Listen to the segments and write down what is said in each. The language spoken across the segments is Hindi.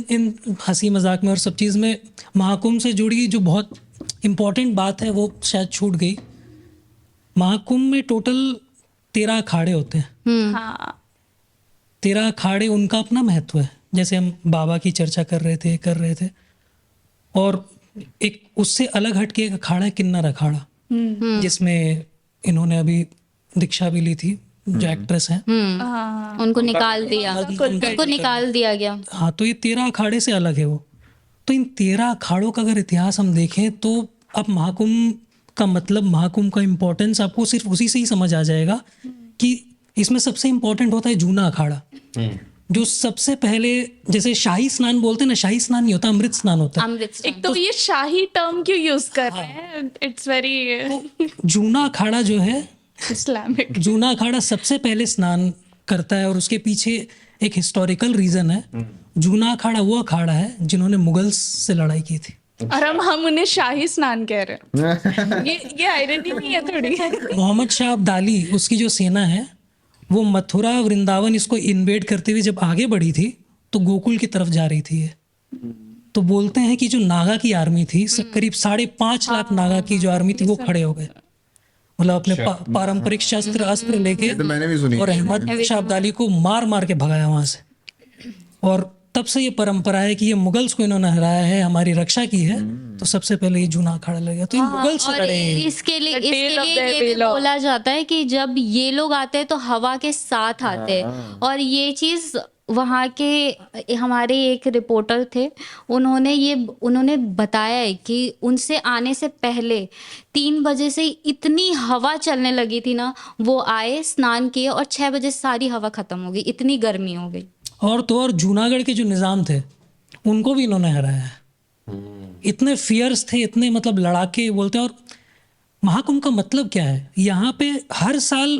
इन हंसी मजाक में और सब चीज़ में महाकुंभ से जुड़ी जो बहुत इम्पोर्टेंट बात है वो शायद छूट गई। महाकुंभ में टोटल 13 अखाड़े होते हैं। हाँ 13 अखाड़े, उनका अपना महत्व है। जैसे हम बाबा की चर्चा कर रहे थे और एक उससे अलग हट के एक अखाड़ा है किन्नर अखाड़ा, जिसमें इन्होंने अभी दीक्षा भी ली थी, जो एक्ट्रेस हैं। उनको निकाल दिया गया। हाँ, तो ये 13 अखाड़े से अलग है वो। तो इन 13 अखाड़ों का अगर इतिहास हम देखें तो अब महाकुंभ का मतलब, महाकुंभ का इम्पोर्टेंस आपको सिर्फ उसी से ही समझ आ जाएगा कि इसमें सबसे इम्पोर्टेंट होता है जूना अखाड़ा, जो सबसे पहले, जैसे शाही स्नान बोलते हैं ना, शाही स्नान नहीं होता, अमृत स्नान होता है। एक तो ये शाही टर्म क्यों यूज कर रहे हैं, इट्स वेरी जूना अखाड़ा जो है, इस्लामिक। जूना अखाड़ा सबसे पहले स्नान करता है और उसके पीछे एक हिस्टोरिकल रीजन है। जूना अखाड़ा वो अखाड़ा है जिन्होंने मुगल्स से लड़ाई की थी। और हम उन्हें शाही स्नान कह रहे हैं। ये आइडेंटिटी नहीं है थोड़ी। मोहम्मद शाह अब्दाली, उसकी जो सेना है वो मथुरा वृंदावन इसको इन्वेड करते हुए जब आगे बढ़ी थी तो गोकुल की तरफ जा रही थी ये। तो बोलते हैं कि जो नागा की आर्मी थी, करीब 5.5 लाख नागा की जो आर्मी थी वो खड़े हो गए, मतलब अपने पारंपरिक शस्त्र अस्त्र लेके, तो मैंने भी सुनी। और अहमद शाह अब्दाली को मार मार के भगाया वहां से। और तब से ये परंपरा है कि ये मुगल्स को इन्होंने हराया है, हमारी रक्षा की है, तो सबसे पहले ये जूना अखाड़ा लगा। तो ये मुगल से और लड़े हैं। इसके लिए The tale of their ये भी Velo। बोला जाता है कि जब ये लोग आते हैं तो हवा के साथ आते हैं। और ये चीज वहाँ के हमारे एक रिपोर्टर थे, उन्होंने बताया है कि उनसे आने से पहले 3 बजे से इतनी हवा चलने लगी थी ना, वो आए, स्नान किए और 6 बजे सारी हवा खत्म हो गई, इतनी गर्मी हो गई। और तो और जूनागढ़ के जो निज़ाम थे उनको भी इन्होंने हराया है। इतने फियर्स थे, इतने मतलब लड़ाके बोलते हैं। और महाकुंभ का मतलब क्या है, यहाँ पे हर साल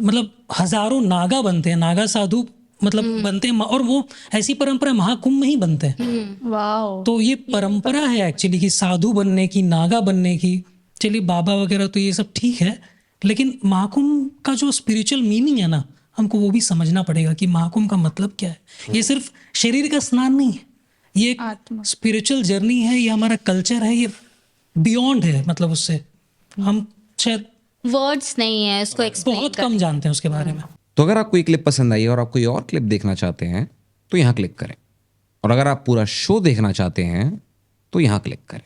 मतलब हजारों नागा बनते हैं, नागा साधु मतलब बनते हैं, और वो ऐसी परंपरा महाकुंभ में ही बनते हैं। वाओ। तो ये परंपरा है एक्चुअली कि साधु बनने की, नागा बनने की। चलिए बाबा वगैरह तो ये सब ठीक है, लेकिन महाकुंभ का जो स्पिरिचुअल मीनिंग है ना, हमको वो भी समझना पड़ेगा कि महाकुंभ का मतलब क्या है। ये सिर्फ शरीर का स्नान नहीं है, ये एक स्पिरिचुअल जर्नी है, ये हमारा कल्चर है, ये बियॉन्ड है। मतलब उससे हम शायद वर्ड्स नहीं है इसको एक्सप्लेन बहुत कम जानते हैं उसके बारे में। तो अगर आपको ये क्लिप पसंद आई और आप कोई और क्लिप देखना चाहते हैं तो यहाँ क्लिक करें, और अगर आप पूरा शो देखना चाहते हैं तो यहाँ क्लिक करें।